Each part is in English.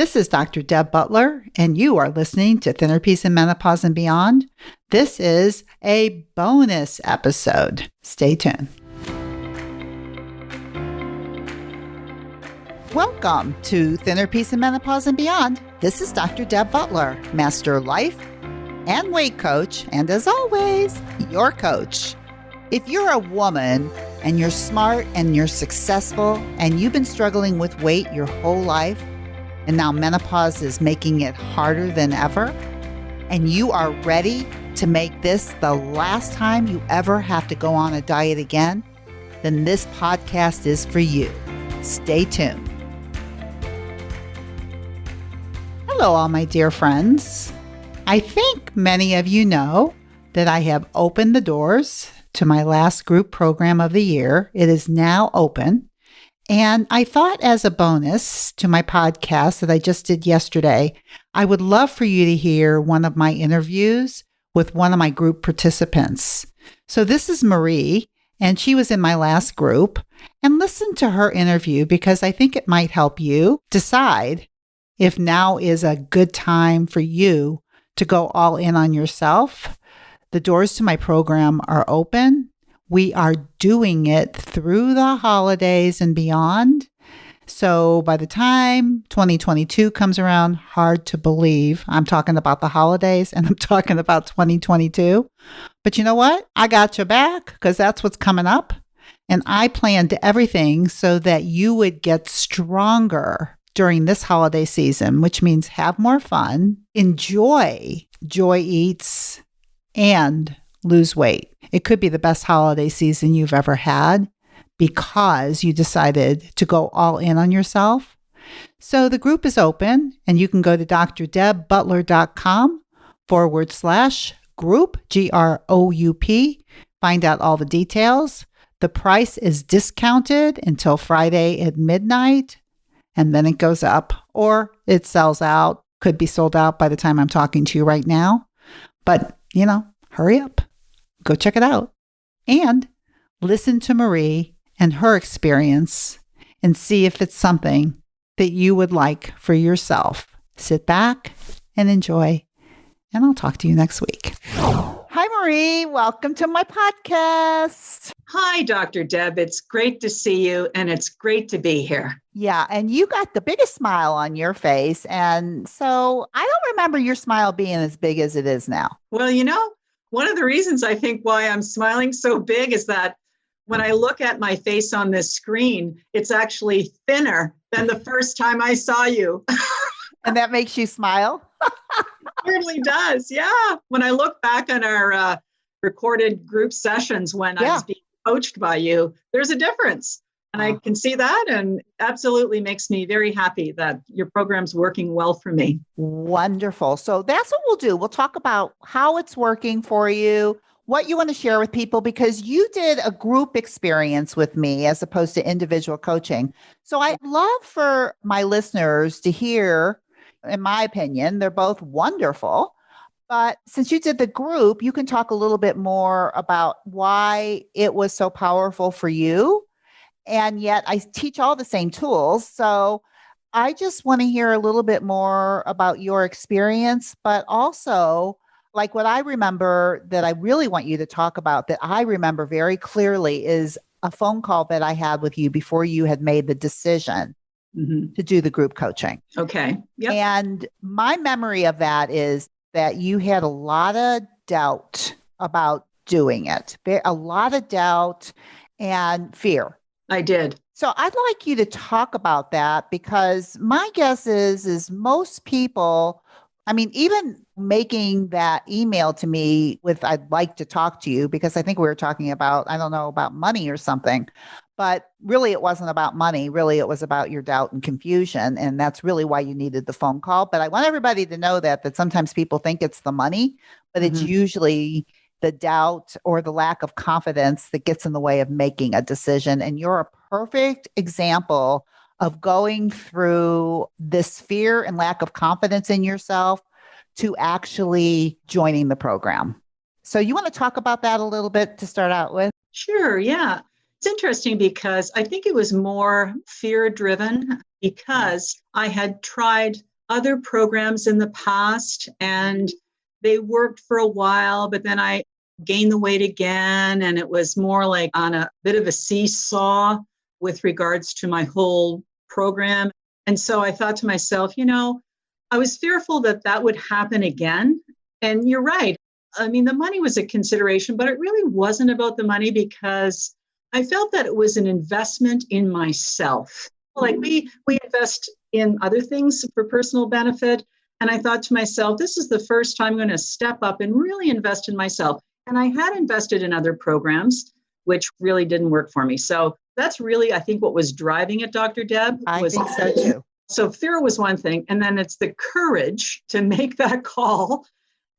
This is Dr. Deb Butler, and you are listening to Thinner Peace in Menopause and Beyond. This is a bonus episode. Stay tuned. Welcome to Thinner Peace in Menopause and Beyond. This is Dr. Deb Butler, Master Life and Weight Coach, and as always, your coach. If you're a woman and you're smart and you're successful and you've been struggling with weight your whole life, and now menopause is making it harder than ever, and you are ready to make this the last time you ever have to go on a diet again, then this podcast is for you. Stay tuned. Hello, all my dear friends. I think many of you know that I have opened the doors to my last group program of the year. It is now open. And I thought, as a bonus to my podcast that I just did yesterday, I would love for you to hear one of my interviews with one of my group participants. So this is Marie, and she was in my last group. And listen to her interview because I think it might help you decide if now is a good time for you to go all in on yourself. The doors to my program are open. We are doing it through the holidays and beyond. So by the time 2022 comes around, hard to believe I'm talking about the holidays and I'm talking about 2022. But you know what? I got your back because that's what's coming up. And I planned everything so that you would get stronger during this holiday season, which means have more fun, enjoy Joy Eats, and lose weight. It could be the best holiday season you've ever had because you decided to go all in on yourself. So the group is open and you can go to drdebbutler.com/group, GROUP, find out all the details. The price is discounted until Friday at midnight and then it goes up or it sells out. Could be sold out by the time I'm talking to you right now. But, hurry up. Go check it out and listen to Marie and her experience and see if it's something that you would like for yourself. Sit back and enjoy, and I'll talk to you next week. Hi, Marie. Welcome to my podcast. Hi, Dr. Deb. It's great to see you, and it's great to be here. Yeah, and you got the biggest smile on your face, and so I don't remember your smile being as big as it is now. Well, one of the reasons I think why I'm smiling so big is that when I look at my face on this screen, it's actually thinner than the first time I saw you. And that makes you smile? It certainly does. Yeah. When I look back on our recorded group sessions when I was being coached by you, there's a difference. And I can see that, and absolutely makes me very happy that your program's working well for me. Wonderful. So that's what we'll do. We'll talk about how it's working for you, what you want to share with people, because you did a group experience with me as opposed to individual coaching. So I'd love for my listeners to hear, in my opinion, they're both wonderful. But since you did the group, you can talk a little bit more about why it was so powerful for you. And yet I teach all the same tools. So I just want to hear a little bit more about your experience, but also like what I remember that I really want you to talk about that I remember very clearly is a phone call that I had with you before you had made the decision to do the group coaching. Okay. Yep. And my memory of that is that you had a lot of doubt about doing it, a lot of doubt and fear. I did. So I'd like you to talk about that because my guess is most people, even making that email to me with, I'd like to talk to you because I think we were talking about, I don't know, about money or something, but really it wasn't about money. Really, it was about your doubt and confusion. And that's really why you needed the phone call. But I want everybody to know that sometimes people think it's the money, but it's usually the doubt or the lack of confidence that gets in the way of making a decision. And you're a perfect example of going through this fear and lack of confidence in yourself to actually joining the program. So you want to talk about that a little bit to start out with? Sure. Yeah. It's interesting because I think it was more fear driven because I had tried other programs in the past and they worked for a while, but then I gained the weight again. And it was more like on a bit of a seesaw with regards to my whole program. And so I thought to myself, I was fearful that that would happen again. And you're right. I mean, the money was a consideration, but it really wasn't about the money because I felt that it was an investment in myself. Like we invest in other things for personal benefit. And I thought to myself, this is the first time I'm going to step up and really invest in myself. And I had invested in other programs, which really didn't work for me. So that's really, I think, what was driving it, Dr. Deb. I think so too. So fear was one thing. And then it's the courage to make that call.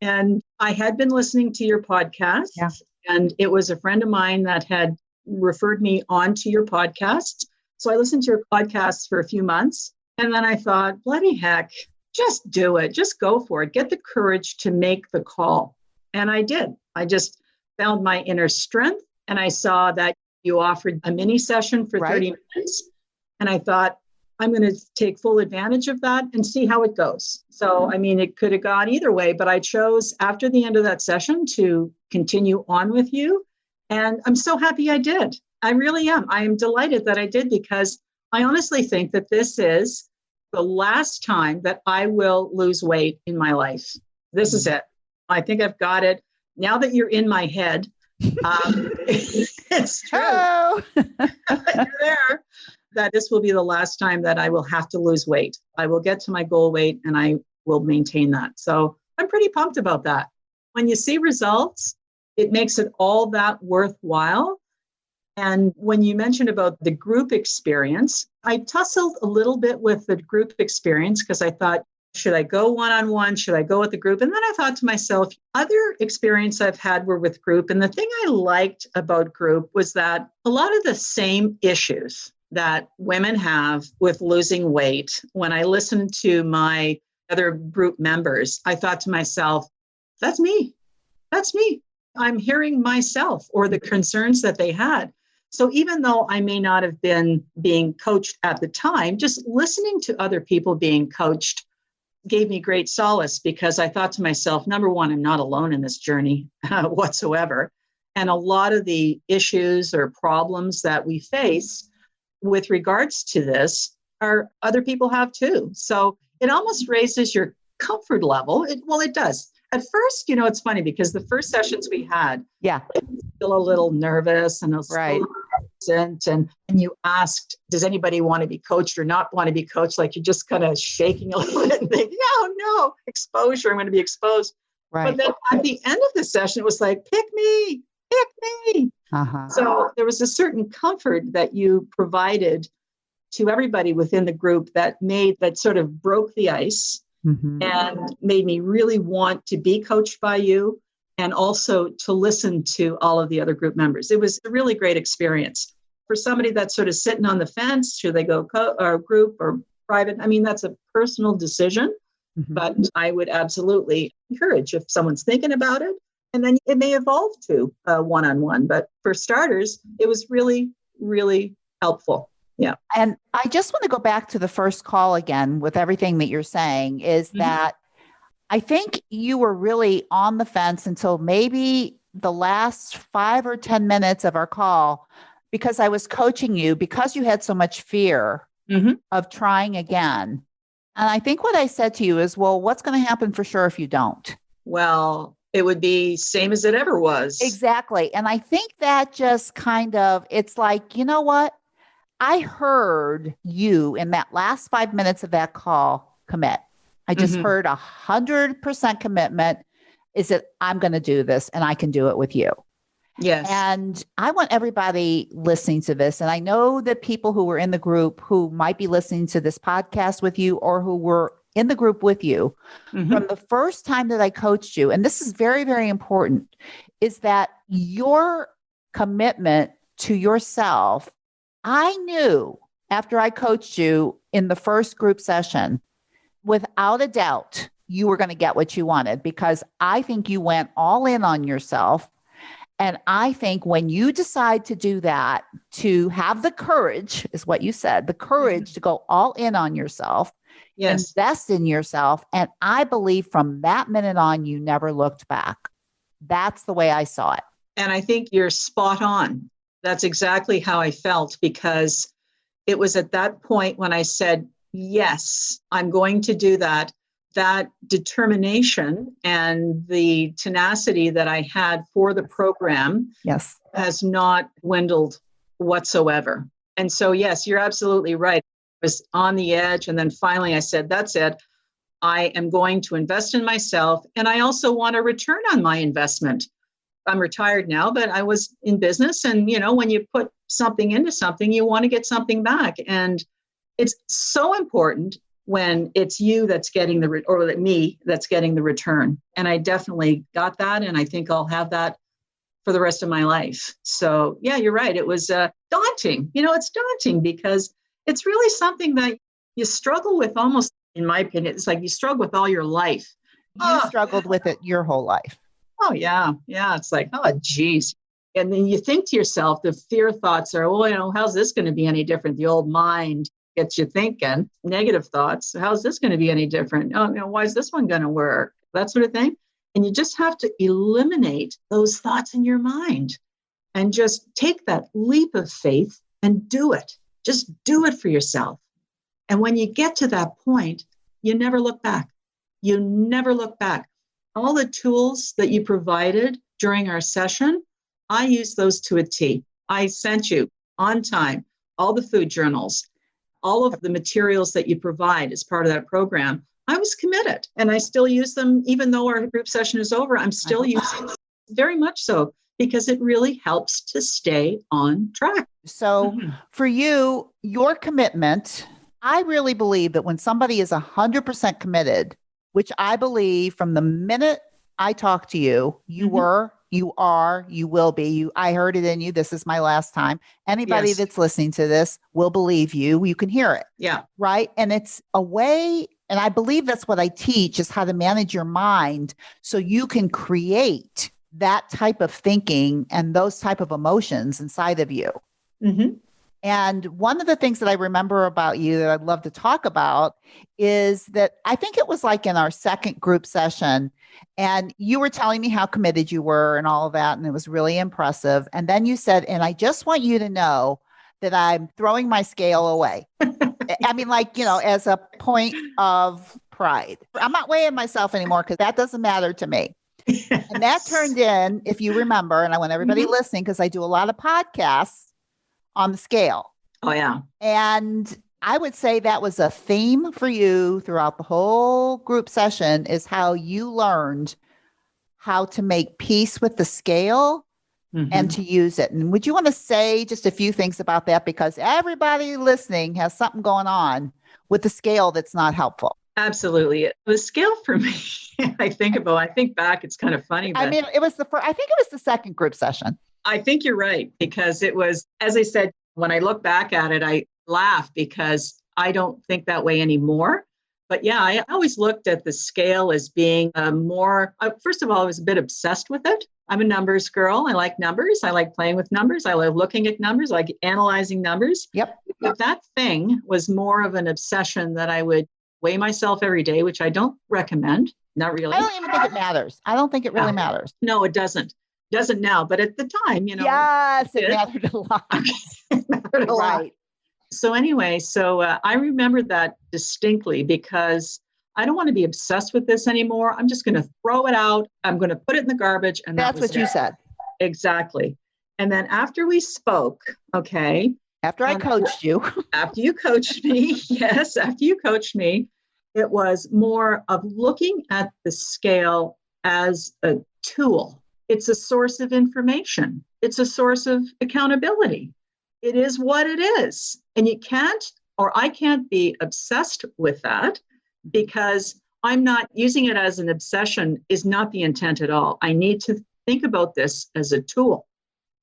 And I had been listening to your podcast. Yeah. And it was a friend of mine that had referred me onto your podcast. So I listened to your podcasts for a few months. And then I thought, bloody heck, just do it. Just go for it. Get the courage to make the call. And I did. I just found my inner strength. And I saw that you offered a mini session for 30 minutes. And I thought, I'm going to take full advantage of that and see how it goes. So, I mean, it could have gone either way, but I chose after the end of that session to continue on with you. And I'm so happy I did. I really am. I am delighted that I did because I honestly think that this is the last time that I will lose weight in my life. This is it. I think I've got it. Now that you're in my head, it's true. You're there. That this will be the last time that I will have to lose weight. I will get to my goal weight and I will maintain that. So I'm pretty pumped about that. When you see results, it makes it all that worthwhile. And when you mentioned about the group experience, I tussled a little bit with the group experience because I thought, should I go one-on-one? Should I go with the group? And then I thought to myself, other experience I've had were with group. And the thing I liked about group was that a lot of the same issues that women have with losing weight, when I listened to my other group members, I thought to myself, that's me. That's me. I'm hearing myself or the concerns that they had. So even though I may not have been being coached at the time, just listening to other people being coached gave me great solace because I thought to myself, number one, I'm not alone in this journey whatsoever. And a lot of the issues or problems that we face with regards to this are other people have too. So it almost raises your comfort level. It does. At first, it's funny because the first sessions we had, I was still a little nervous and I was hesitant. And you asked, does anybody want to be coached or not want to be coached? Like you're just kind of shaking a little bit and thinking, no, exposure, I'm going to be exposed. Right. But then at the end of the session, it was like, pick me. Uh-huh. So there was a certain comfort that you provided to everybody within the group that sort of broke the ice. Mm-hmm. And made me really want to be coached by you and also to listen to all of the other group members. It was a really great experience. For somebody that's sort of sitting on the fence, should they go or group or private? I mean, that's a personal decision, but I would absolutely encourage if someone's thinking about it, and then it may evolve to one-on-one. But for starters, it was really, really helpful. Yeah. And I just want to go back to the first call again with everything that you're saying is that I think you were really on the fence until maybe the last 5 or 10 minutes of our call, because I was coaching you because you had so much fear of trying again. And I think what I said to you is, well, what's going to happen for sure if you don't? Well, it would be same as it ever was. Exactly. And I think that just it's like, you know what? I heard you in that last 5 minutes of that call commit. I just heard 100% commitment is that I'm going to do this and I can do it with you. Yes. And I want everybody listening to this. And I know that people who were in the group who might be listening to this podcast with you or who were in the group with you from the first time that I coached you. And this is very, very important, is that your commitment to yourself. I knew after I coached you in the first group session, without a doubt, you were going to get what you wanted because I think you went all in on yourself. And I think when you decide to do that, to have the courage, is what you said, the courage to go all in on yourself, Yes. Invest in yourself. And I believe from that minute on, you never looked back. That's the way I saw it. And I think you're spot on. That's exactly how I felt, because it was at that point when I said, yes, I'm going to do that. That determination and the tenacity that I had for the program has not dwindled whatsoever. And so, yes, you're absolutely right. I was on the edge. And then finally I said, that's it. I am going to invest in myself. And I also want a return on my investment. I'm retired now, but I was in business. And, when you put something into something, you want to get something back. And it's so important when it's you that's getting me that's getting the return. And I definitely got that. And I think I'll have that for the rest of my life. So yeah, you're right. It was daunting. It's daunting because it's really something that you struggle with almost, in my opinion, it's like you struggle with all your life. You struggled with it your whole life. Oh, yeah. Yeah. It's like, oh, geez. And then you think to yourself, the fear thoughts are, well, how's this going to be any different? The old mind gets you thinking negative thoughts. How's this going to be any different? Oh, why is this one going to work? That sort of thing. And you just have to eliminate those thoughts in your mind and just take that leap of faith and do it. Just do it for yourself. And when you get to that point, you never look back. You never look back. All the tools that you provided during our session, I used those to a T. I sent you on time all the food journals, all of the materials that you provide as part of that program. I was committed and I still use them. Even though our group session is over, I'm still using them, very much so, because it really helps to stay on track. So for you, your commitment, I really believe that when somebody is 100% committed, which I believe from the minute I talked to you, you were, you are, you will be. I heard it in you. This is my last time. Anybody that's listening to this will believe you. You can hear it. Yeah. Right. And it's a way, and I believe that's what I teach, is how to manage your mind so you can create that type of thinking and those type of emotions inside of you. And one of the things that I remember about you that I'd love to talk about is that I think it was like in our second group session, and you were telling me how committed you were and all of that, and it was really impressive. And then you said, and I just want you to know that I'm throwing my scale away. I mean, as a point of pride. I'm not weighing myself anymore because that doesn't matter to me. Yes. And that turned in, if you remember, and I want everybody listening, because I do a lot of podcasts on the scale. Oh, yeah. And I would say that was a theme for you throughout the whole group session, is how you learned how to make peace with the scale and to use it. And would you want to say just a few things about that? Because everybody listening has something going on with the scale that's not helpful. Absolutely. The scale for me, I think back, it's kind of funny. But I mean, I think it was the second group session. I think you're right, because it was, as I said, when I look back at it, I laugh because I don't think that way anymore. But yeah, I always looked at the scale as being first of all, I was a bit obsessed with it. I'm a numbers girl. I like numbers. I like playing with numbers. I love looking at numbers. I like analyzing numbers. Yep. But that thing was more of an obsession that I would weigh myself every day, which I don't recommend. Not really. I don't even think it matters. I don't think it really matters. No, it doesn't. Doesn't now, but at the time, Yes, it mattered a lot. It mattered a lot. So anyway, I remember that distinctly, because I don't want to be obsessed with this anymore. I'm just going to throw it out. I'm going to put it in the garbage. And that's what you said. Exactly. And then after we spoke, after I coached you. After you coached me, yes, after you coached me, it was more of looking at the scale as a tool. It's a source of information. It's a source of accountability. It is what it is. And you can't, or I can't be obsessed with that, because I'm not using it as an obsession is not the intent at all. I need to think about this as a tool.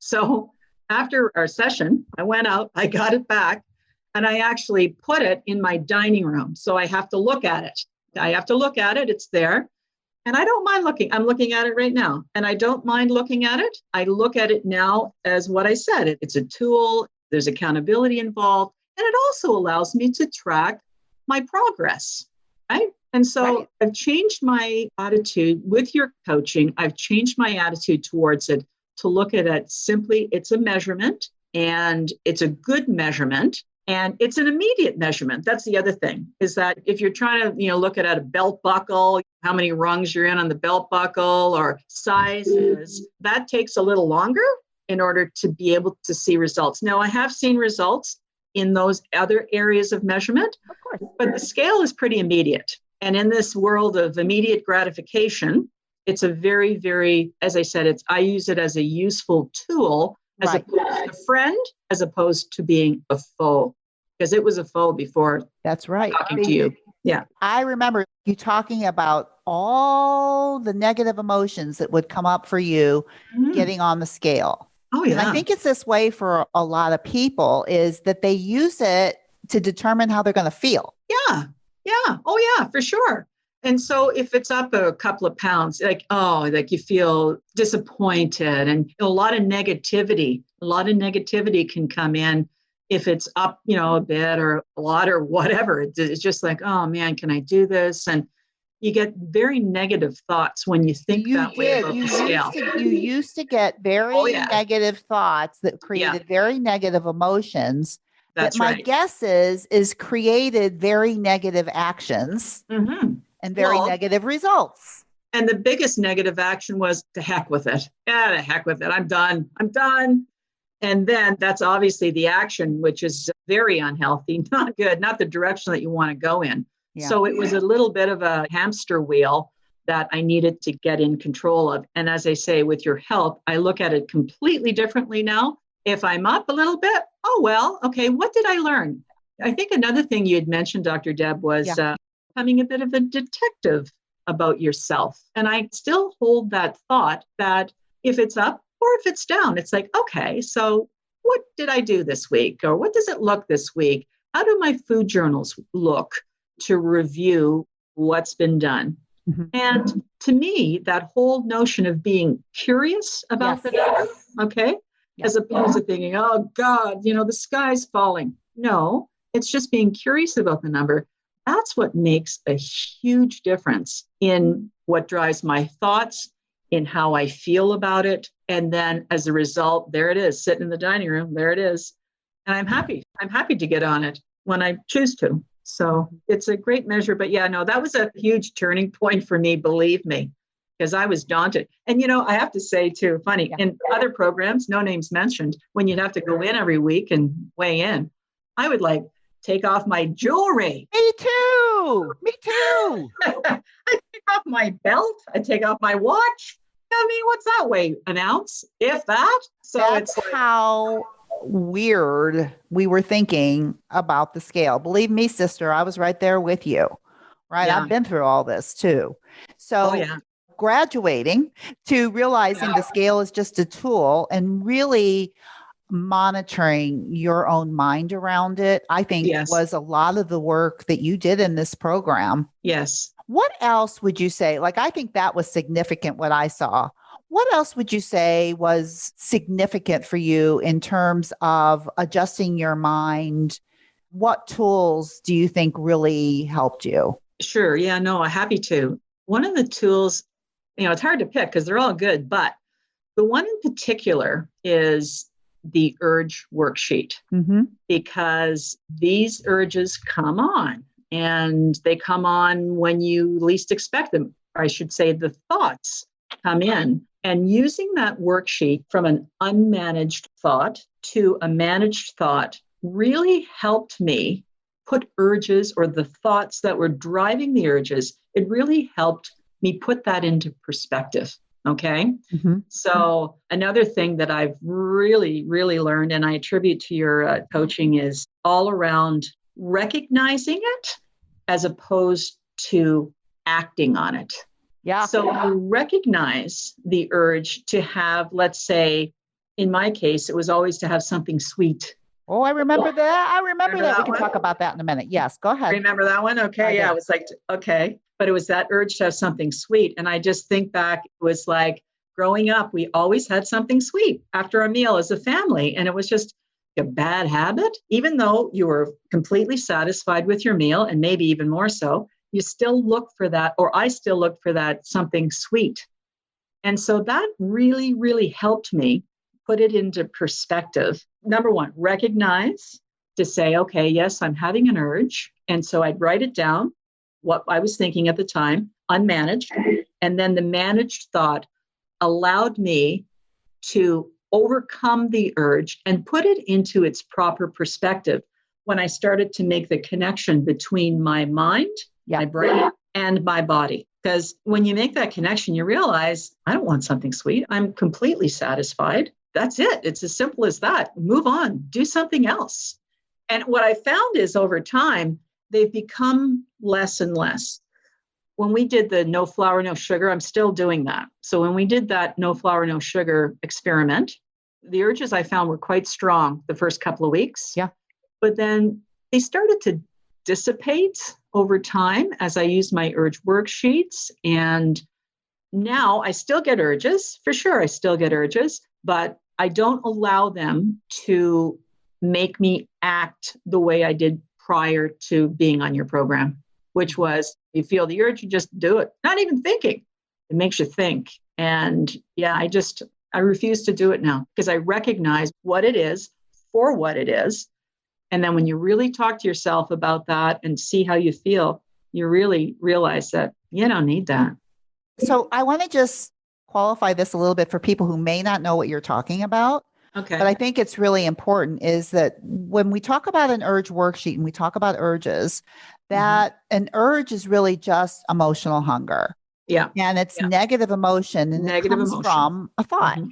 So after our session, I went out, I got it back, and I actually put it in my dining room. So I have to look at it. It's there. And I don't mind looking. I'm looking at it right now. And I don't mind looking at it. I look at it now as what I said. It's a tool. There's accountability involved. And it also allows me to track my progress, right? And so I've changed my attitude with your coaching. I've changed my attitude towards it to look at it simply, it's a measurement and it's a good measurement. And it's an immediate measurement. That's the other thing, is that if you're trying to, look at a belt buckle, how many rungs you're in on the belt buckle or sizes, that takes a little longer in order to be able to see results. Now, I have seen results in those other areas of measurement, of course, but the scale is pretty immediate. And in this world of immediate gratification, it's a very, very, as I said, I use it as a useful tool as opposed to a friend, as opposed to being a foe, because it was a foe before. That's right. Talking to you. Yeah. I remember you talking about all the negative emotions that would come up for you getting on the scale. Oh, yeah. And I think it's this way for a lot of people, is that they use it to determine how they're going to feel. Yeah. Yeah. Oh, yeah, for sure. And so if it's up a couple of pounds, like you feel disappointed, and a lot of negativity can come in if it's up, a bit or a lot or whatever. It's just like, oh man, can I do this? And you get very negative thoughts when you think that way about the scale. You used to get very negative thoughts that created very negative emotions. That's my guess is created very negative actions. And very negative results. And the biggest negative action was to heck with it. Yeah, to heck with it. I'm done. And then that's obviously the action, which is very unhealthy, not good, not the direction that you want to go in. Yeah. So it was a little bit of a hamster wheel that I needed to get in control of. And as I say, with your help, I look at it completely differently now. If I'm up a little bit, okay, what did I learn? I think another thing you had mentioned, Dr. Deb, was becoming a bit of a detective about yourself. And I still hold that thought that if it's up or if it's down, it's like, okay, so what did I do this week? Or what does it look this week? How do my food journals look to review what's been done? And to me, that whole notion of being curious about the number, as opposed to thinking, oh God, the sky's falling. No, it's just being curious about the number. That's what makes a huge difference in what drives my thoughts, in how I feel about it. And then as a result, there it is, sitting in the dining room, there it is. And I'm happy. I'm happy to get on it when I choose to. So it's a great measure. But that was a huge turning point for me, believe me, because I was daunted. And, I have to say too, funny, in other programs, no names mentioned, when you'd have to go in every week and weigh in, I would take off my jewelry. Me too. I take off my belt. I take off my watch. I mean, what's that weigh? An ounce, if that? So that's how weird we were thinking about the scale. Believe me, sister, I was right there with you. Right. Yeah. I've been through all this too. So graduating to realizing the scale is just a tool and really monitoring your own mind around it, I think was a lot of the work that you did in this program. Yes. What else would you say? I think that was significant, what I saw. What else would you say was significant for you in terms of adjusting your mind? What tools do you think really helped you? Sure. Yeah, no, I'm happy to. One of the tools, it's hard to pick because they're all good, but the one in particular is the urge worksheet, because these urges come on, and they come on when you least expect them. Or I should say the thoughts come in. And using that worksheet from an unmanaged thought to a managed thought really helped me put urges, or the thoughts that were driving the urges, it really helped me put that into perspective. Okay. So another thing that I've really, really learned, and I attribute to your coaching, is all around recognizing it as opposed to acting on it. Yeah. So you recognize the urge to have, let's say, in my case, it was always to have something sweet. Oh, I remember that. Remember that. We can talk about that in a minute. Yes, go ahead. Remember that one? Okay. Yeah. It was like, okay. But it was that urge to have something sweet. And I just think back, it was like growing up, we always had something sweet after a meal as a family. And it was just a bad habit, even though you were completely satisfied with your meal and maybe even more so, you still look for that, or I still look for that something sweet. And so that really, really helped me put it into perspective. Number one, recognize to say, okay, yes, I'm having an urge. And so I'd write it down, what I was thinking at the time, unmanaged. And then the managed thought allowed me to overcome the urge and put it into its proper perspective when I started to make the connection between my mind, my brain, and my body. Because when you make that connection, you realize, I don't want something sweet. I'm completely satisfied. That's it. It's as simple as that. Move on, do something else. And what I found is over time, they've become less and less. When we did the no flour, no sugar, I'm still doing that. So when we did that no flour, no sugar experiment, the urges I found were quite strong the first couple of weeks. Yeah. But then they started to dissipate over time as I used my urge worksheets. And now I still get urges, for sure, I still get urges, but I don't allow them to make me act the way I did prior to being on your program, which was you feel the urge, you just do it, not even thinking. It makes you think. And yeah, I refuse to do it now because I recognize what it is for what it is. And then when you really talk to yourself about that and see how you feel, you really realize that you don't need that. So I want to just qualify this a little bit for people who may not know what you're talking about. Okay. But I think it's really important is that when we talk about an urge worksheet and we talk about urges, that an urge is really just emotional hunger. Yeah. And it's negative emotion and Negative it comes emotion. from a thought. Mm-hmm.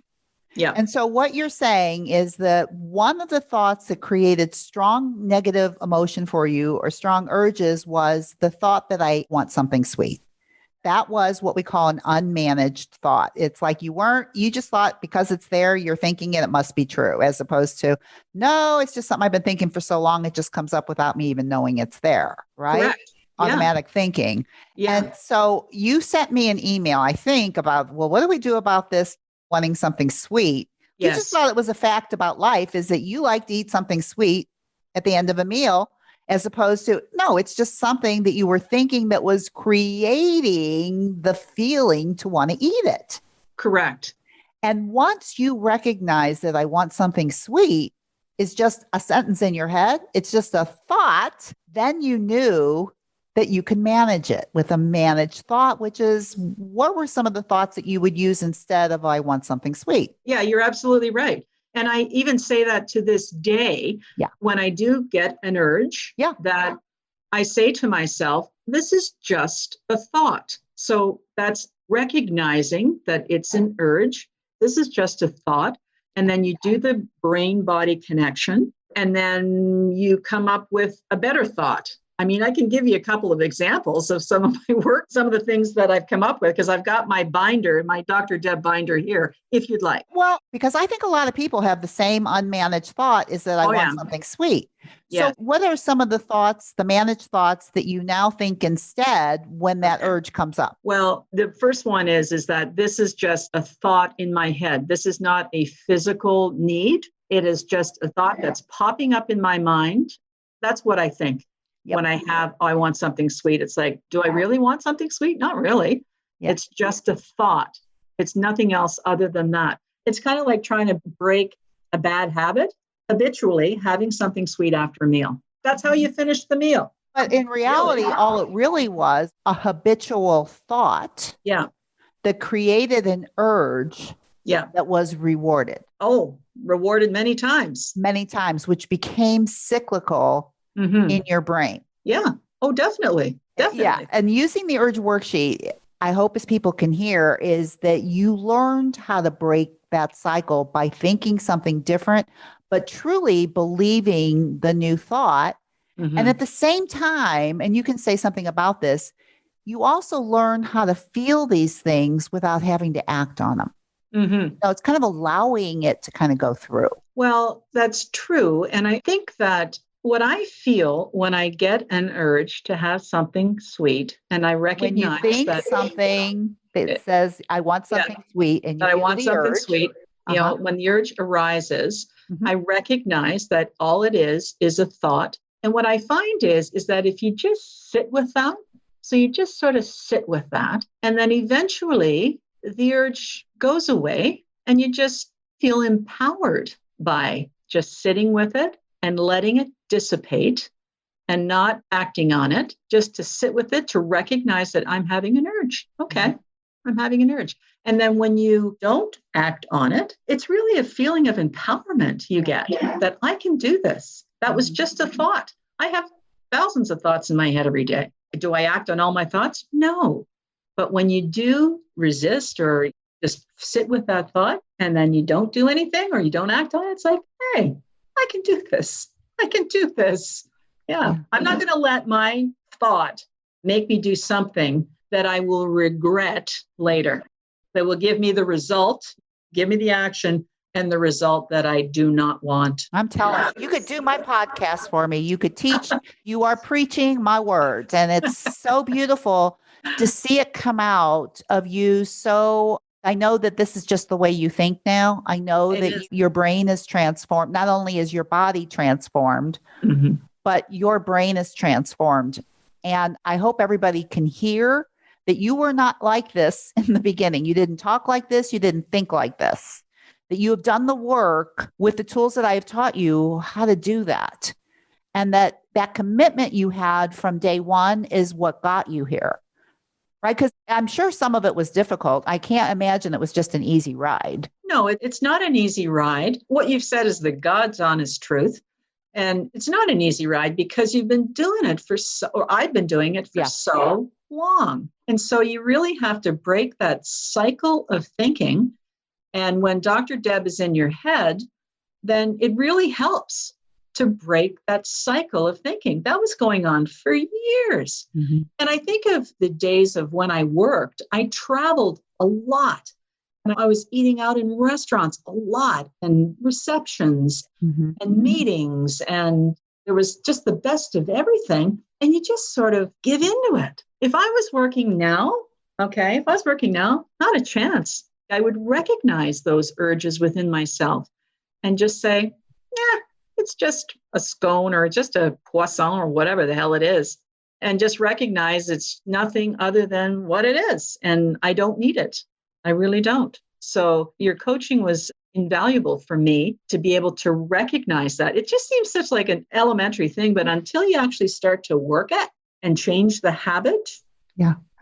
Yeah. And so what you're saying is that one of the thoughts that created strong negative emotion for you or strong urges was the thought that I want something sweet. That was what we call an unmanaged thought. It's like you just thought because it's there, you're thinking it must be true, as opposed to, no, it's just something I've been thinking for so long, it just comes up without me even knowing it's there, right? Correct. Automatic thinking. Yeah. And so you sent me an email, I think, about, well, what do we do about this wanting something sweet? Yes. You just thought it was a fact about life is that you like to eat something sweet at the end of a meal, as opposed to, no, it's just something that you were thinking that was creating the feeling to want to eat it. Correct. And once you recognize that I want something sweet is just a sentence in your head, it's just a thought, then you knew that you can manage it with a managed thought, which is what were some of the thoughts that you would use instead of I want something sweet? Yeah, you're absolutely right. And I even say that to this day, when I do get an urge, that I say to myself, this is just a thought. So that's recognizing that it's an urge. This is just a thought. And then you do the brain-body connection, and then you come up with a better thought. I mean, I can give you a couple of examples of some of my work, some of the things that I've come up with, because I've got my binder, my Dr. Deb binder here, if you'd like. Well, because I think a lot of people have the same unmanaged thought is that I want something sweet. So what are some of the thoughts, the managed thoughts that you now think instead when that urge comes up? Well, the first one is that this is just a thought in my head. This is not a physical need. It is just a thought that's popping up in my mind. That's what I think. When I want something sweet, it's like, do I really want something sweet? Not really. It's just a thought. It's nothing else other than that. It's kind of like trying to break a bad habit, habitually having something sweet after a meal. That's how you finish the meal. But in reality, all it really was a habitual thought that created an urge that was rewarded. Oh, rewarded many times. Many times, which became cyclical in your brain. Yeah. Oh, definitely. Definitely. Yeah. And using the urge worksheet, I hope as people can hear, is that you learned how to break that cycle by thinking something different, but truly believing the new thought. And at the same time, and you can say something about this, you also learn how to feel these things without having to act on them. So it's kind of allowing it to kind of go through. Well, that's true. And I think that what I feel when I get an urge to have something sweet, and I recognize when you think that something that says, I want something sweet, and you I want something urge, sweet, you know, when the urge arises, Mm-hmm. I recognize that all it is a thought. And what I find is that if you just sit with that, so you just sort of sit with that, and then eventually the urge goes away and you just feel empowered by just sitting with it and letting it dissipate and not acting on it, just to sit with it, to recognize that I'm having an urge. Okay, I'm having an urge. And then when you don't act on it, it's really a feeling of empowerment you get that I can do this. That was just a thought. I have thousands of thoughts in my head every day. Do I act on all my thoughts? No. But when you do resist or just sit with that thought and then you don't do anything or you don't act on it, it's like, hey, I can do this. I can do this. Yeah. I'm not going to let my thought make me do something that I will regret later, that will give me the result, give me the action and the result that I do not want. I'm telling you, you could do my podcast for me. You could teach, you are preaching my words. And it's so beautiful to see it come out of you. So I know that this is just the way you think now. I know that your brain is transformed. Not only is your body transformed, but your brain is transformed. And I hope everybody can hear that you were not like this in the beginning. You didn't talk like this. You didn't think like this. That you have done the work with the tools that I have taught you how to do that. And that commitment you had from day one is what got you here. Right? Because I'm sure some of it was difficult. I can't imagine it was just an easy ride. No, it's not an easy ride. What you've said is the God's honest truth. And it's not an easy ride because you've been doing it or I've been doing it for so long. And so you really have to break that cycle of thinking. And when Dr. Deb is in your head, then it really helps to break that cycle of thinking. That was going on for years. And I think of the days of when I worked, I traveled a lot. And I was eating out in restaurants a lot and receptions and meetings. And there was just the best of everything. And you just sort of give into it. If I was working now, not a chance. I would recognize those urges within myself and just say, it's just a scone or just a croissant or whatever the hell it is. And just recognize it's nothing other than what it is. And I don't need it. I really don't. So your coaching was invaluable for me to be able to recognize that. It just seems such like an elementary thing, but until you actually start to work it and change the habit,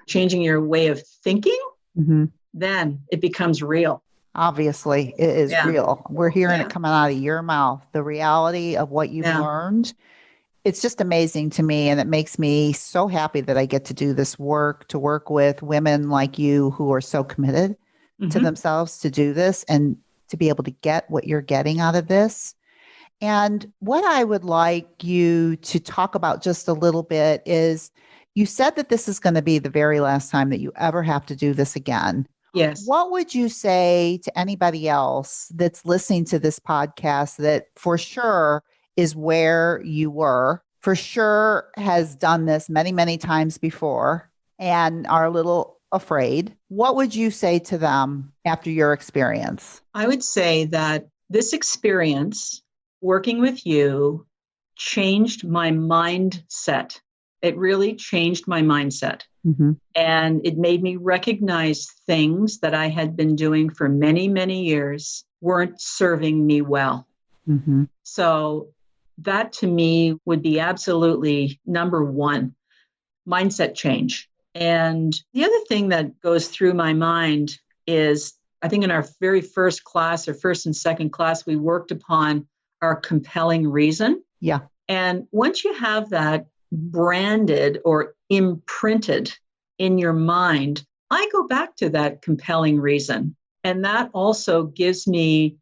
changing your way of thinking, then it becomes real. Obviously, it is real. We're hearing it coming out of your mouth, the reality of what you've learned. It's just amazing to me. And it makes me so happy that I get to do this work, to work with women like you who are so committed to themselves to do this and to be able to get what you're getting out of this. And what I would like you to talk about just a little bit is you said that this is going to be the very last time that you ever have to do this again. Yes. What would you say to anybody else that's listening to this podcast that for sure is where you were, for sure has done this many, many times before and are a little afraid? What would you say to them after your experience? I would say that this experience working with you changed my mindset. It really changed my mindset. And it made me recognize things that I had been doing for many, many years weren't serving me well. So that to me would be absolutely number one, mindset change. And the other thing that goes through my mind is, I think in our very first class or first and second class, we worked upon our compelling reason. And once you have that branded or imprinted in your mind, I go back to that compelling reason. And that also gives me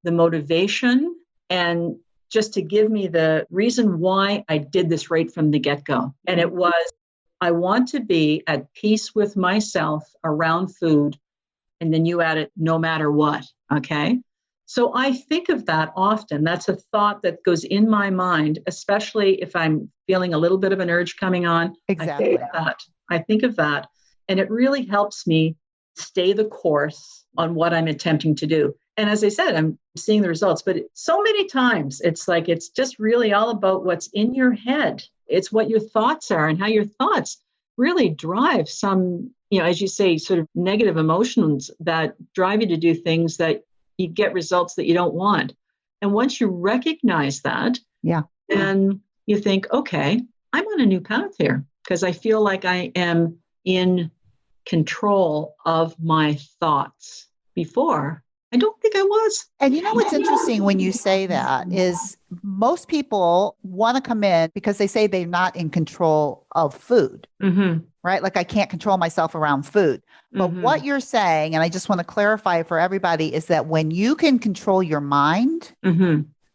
the motivation and just to give me the reason why I did this right from the get-go. And it was, I want to be at peace with myself around food. And then you add it, no matter what. Okay. So I think of that often. That's a thought that goes in my mind, especially if I'm feeling a little bit of an urge coming on. Exactly. I think of that. And it really helps me stay the course on what I'm attempting to do. And as I said, I'm seeing the results, but so many times it's like, it's just really all about what's in your head. It's what your thoughts are and how your thoughts really drive some, as you say, sort of negative emotions that drive you to do things that you get results that you don't want. And once you recognize that, then you think, okay, I'm on a new path here because I feel like I am in control of my thoughts. Before, I don't think I was. And what's interesting when you say that is most people want to come in because they say they're not in control of food, right? Like I can't control myself around food. But what you're saying, and I just want to clarify for everybody, is that when you can control your mind,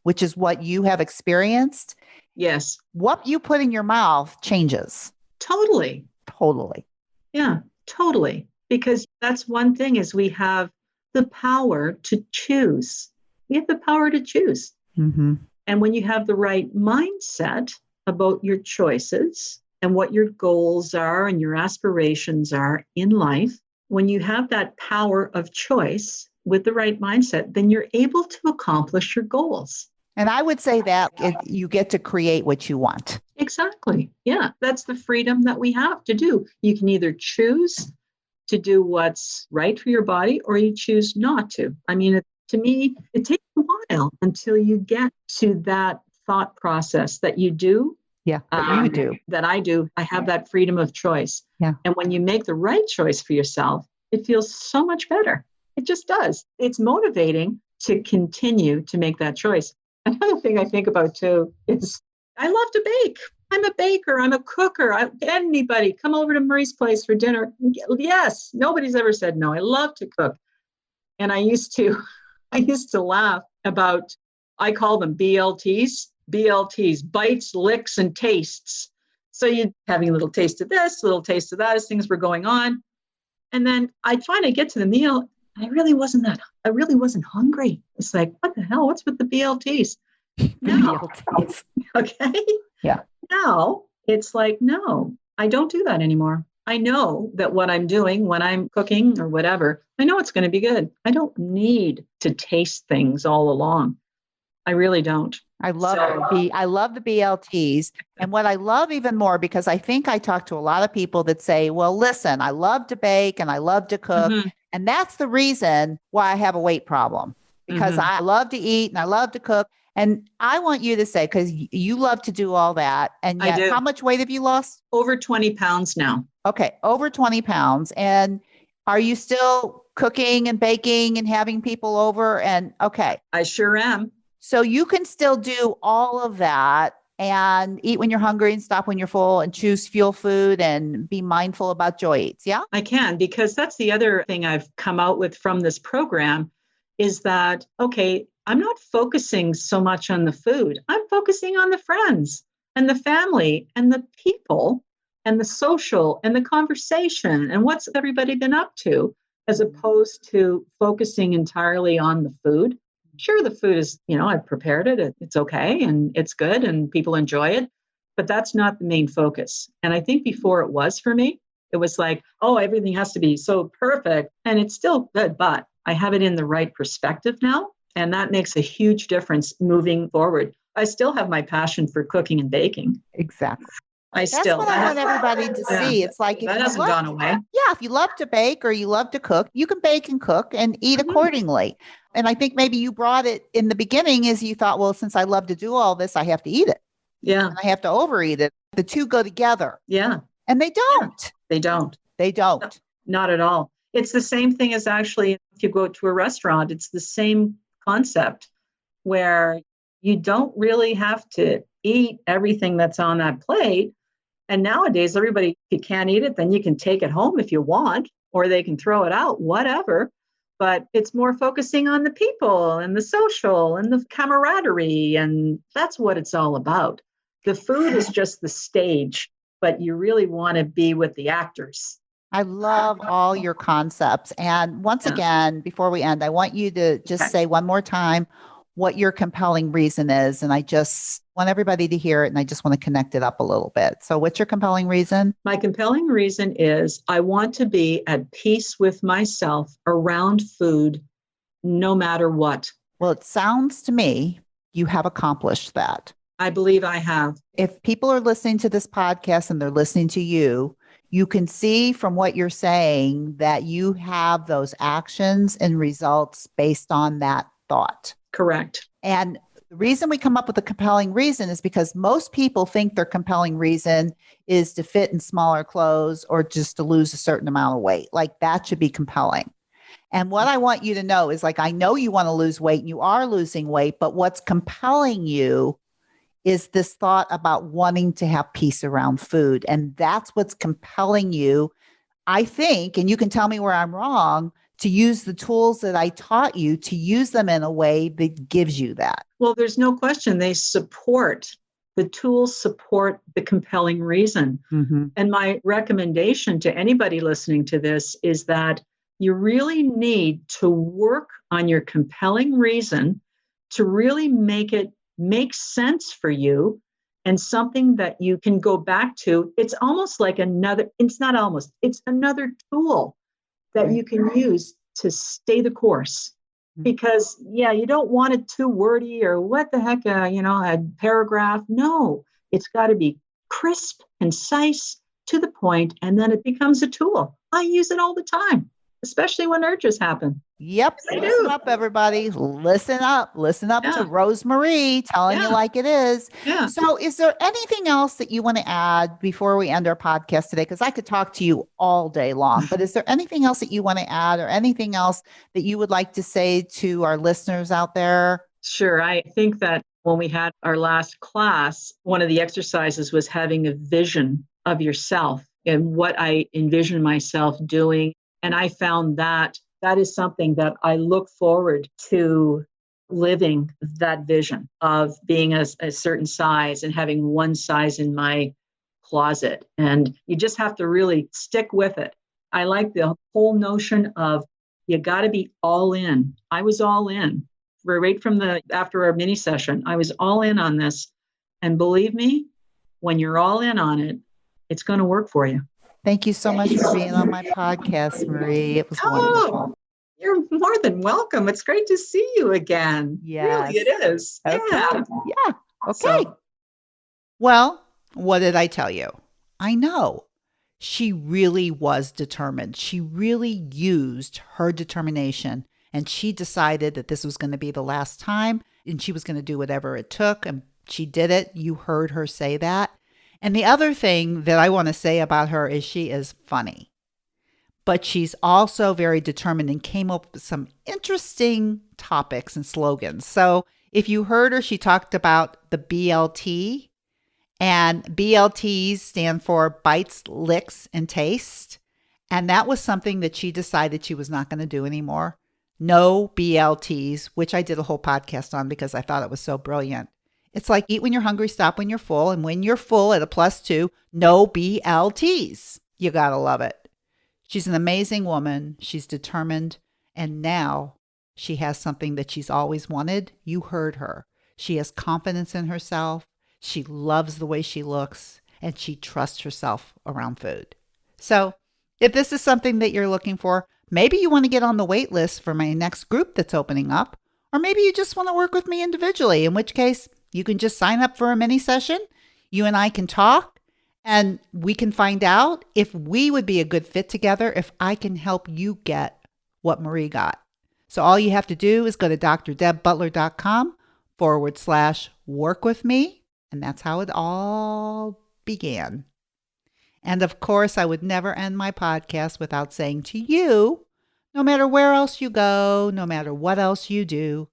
which is what you have experienced, yes, what you put in your mouth changes. Totally. Yeah, totally. Because that's one thing is we have the power to choose. We have the power to choose. And when you have the right mindset about your choices and what your goals are and your aspirations are in life, when you have that power of choice with the right mindset, then you're able to accomplish your goals. And I would say that you get to create what you want. Exactly. Yeah. That's the freedom that we have to do. You can either choose to do what's right for your body, or you choose not to. I mean, to me, it takes a while until you get to that thought process that you do. Yeah, you do. That I do. I have that freedom of choice. Yeah. And when you make the right choice for yourself, it feels so much better. It just does. It's motivating to continue to make that choice. Another thing I think about too is I love to bake. I'm a baker. I'm a cooker. Anybody come over to Marie's place for dinner. Yes, nobody's ever said no. I love to cook. And I used to laugh about, I call them BLTs, bites, licks, and tastes. So you're having a little taste of this, a little taste of that as things were going on. And then I'd finally get to the meal. I really wasn't hungry. It's like, what the hell? What's with the BLTs? No. Okay. Yeah. Now it's like, no, I don't do that anymore. I know that what I'm doing when I'm cooking or whatever, I know it's going to be good. I don't need to taste things all along. I really don't. I love the BLTs. And what I love even more, because I think I talk to a lot of people that say, well, listen, I love to bake and I love to cook. And that's the reason why I have a weight problem, because I love to eat and I love to cook. And I want you to say, because you love to do all that. And yet, how much weight have you lost? Over 20 pounds now. Okay. Over 20 pounds. And are you still cooking and baking and having people over? And okay. I sure am. So you can still do all of that and eat when you're hungry and stop when you're full and choose fuel food and be mindful about joy eats. Yeah, I can, because that's the other thing I've come out with from this program is that, okay, I'm not focusing so much on the food. I'm focusing on the friends and the family and the people and the social and the conversation and what's everybody been up to, as opposed to focusing entirely on the food. Sure, the food is, I've prepared it. It's okay. And it's good and people enjoy it. But that's not the main focus. And I think before it was for me, it was like, oh, everything has to be so perfect. And it's still good, but I have it in the right perspective now. And that makes a huge difference moving forward. I still have my passion for cooking and baking. Exactly. That's what I want everybody to see. It's like, that hasn't gone away. Yeah. If you love to bake or you love to cook, you can bake and cook and eat accordingly. And I think maybe you brought it in the beginning is you thought, well, since I love to do all this, I have to eat it. Yeah. And I have to overeat it. The two go together. Yeah. And they don't. They don't. They don't. Not at all. It's the same thing as actually, if you go to a restaurant, it's the same concept where you don't really have to eat everything that's on that plate. And nowadays, everybody, if you can't eat it, then you can take it home if you want, or they can throw it out, whatever. But it's more focusing on the people and the social and the camaraderie. And that's what it's all about. The food is just the stage, but you really want to be with the actors. I love all your concepts. And once again, before we end, I want you to just say one more time, what your compelling reason is. And I just want everybody to hear it. And I just want to connect it up a little bit. So what's your compelling reason? My compelling reason is I want to be at peace with myself around food, no matter what. Well, it sounds to me you have accomplished that. I believe I have. If people are listening to this podcast and they're listening to you, you can see from what you're saying that you have those actions and results based on that thought. Correct. And the reason we come up with a compelling reason is because most people think their compelling reason is to fit in smaller clothes or just to lose a certain amount of weight. Like that should be compelling. And what I want you to know is like, I know you want to lose weight and you are losing weight, but what's compelling you is this thought about wanting to have peace around food. And that's what's compelling you, I think, and you can tell me where I'm wrong, to use the tools that I taught you, to use them in a way that gives you that. Well, there's no question the tools support the compelling reason. Mm-hmm. And my recommendation to anybody listening to this is that you really need to work on your compelling reason to really make it make sense for you and something that you can go back to. It's almost like it's another tool that you can use to stay the course. Because, you don't want it too wordy or what the heck, a paragraph. No, it's got to be crisp, concise, to the point, and then it becomes a tool. I use it all the time, especially when urges happen. Yep. Listen up, everybody. Listen up. Listen up to Rosemarie telling you like it is. Yeah. So is there anything else that you want to add before we end our podcast today? Because I could talk to you all day long, but is there anything else that you want to add or anything else that you would like to say to our listeners out there? Sure. I think that when we had our last class, one of the exercises was having a vision of yourself and what I envision myself doing. And I found that is something that I look forward to living, that vision of being a certain size and having one size in my closet. And you just have to really stick with it. I like the whole notion of you got to be all in. I was all in right from after our mini session. I was all in on this. And believe me, when you're all in on it, it's going to work for you. Thank you so much for being on my podcast, Marie. It was wonderful. You're more than welcome. It's great to see you again. Yes. Really, it is. Okay. Yeah. Okay. Well, what did I tell you? I know. She really was determined. She really used her determination, and she decided that this was going to be the last time, and she was going to do whatever it took, and she did it. You heard her say that. And the other thing that I want to say about her is she is funny, but she's also very determined and came up with some interesting topics and slogans. So if you heard her, she talked about the BLT, and BLTs stand for bites, licks, and taste. And that was something that she decided she was not going to do anymore. No BLTs, which I did a whole podcast on because I thought it was so brilliant. It's like eat when you're hungry, stop when you're full. And when you're full at a +2, no BLTs. You got to love it. She's an amazing woman. She's determined. And now she has something that she's always wanted. You heard her. She has confidence in herself. She loves the way she looks. And she trusts herself around food. So if this is something that you're looking for, maybe you want to get on the wait list for my next group that's opening up. Or maybe you just want to work with me individually, in which case you can just sign up for a mini session. You and I can talk and we can find out if we would be a good fit together, if I can help you get what Marie got. So all you have to do is go to drdebbutler.com/work with me. And that's how it all began. And of course, I would never end my podcast without saying to you, no matter where else you go, no matter what else you do,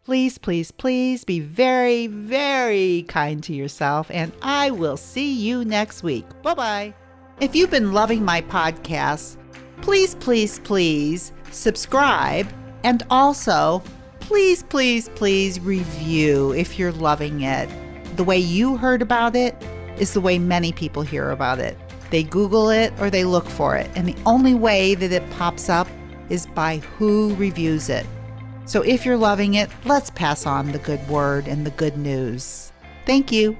please, please, please be very, very kind to yourself, and I will see you next week. Bye-bye. If you've been loving my podcast, please, please, please subscribe, and also please, please, please review if you're loving it. The way you heard about it is the way many people hear about it. They Google it or they look for it, and the only way that it pops up is by who reviews it. So if you're loving it, let's pass on the good word and the good news. Thank you.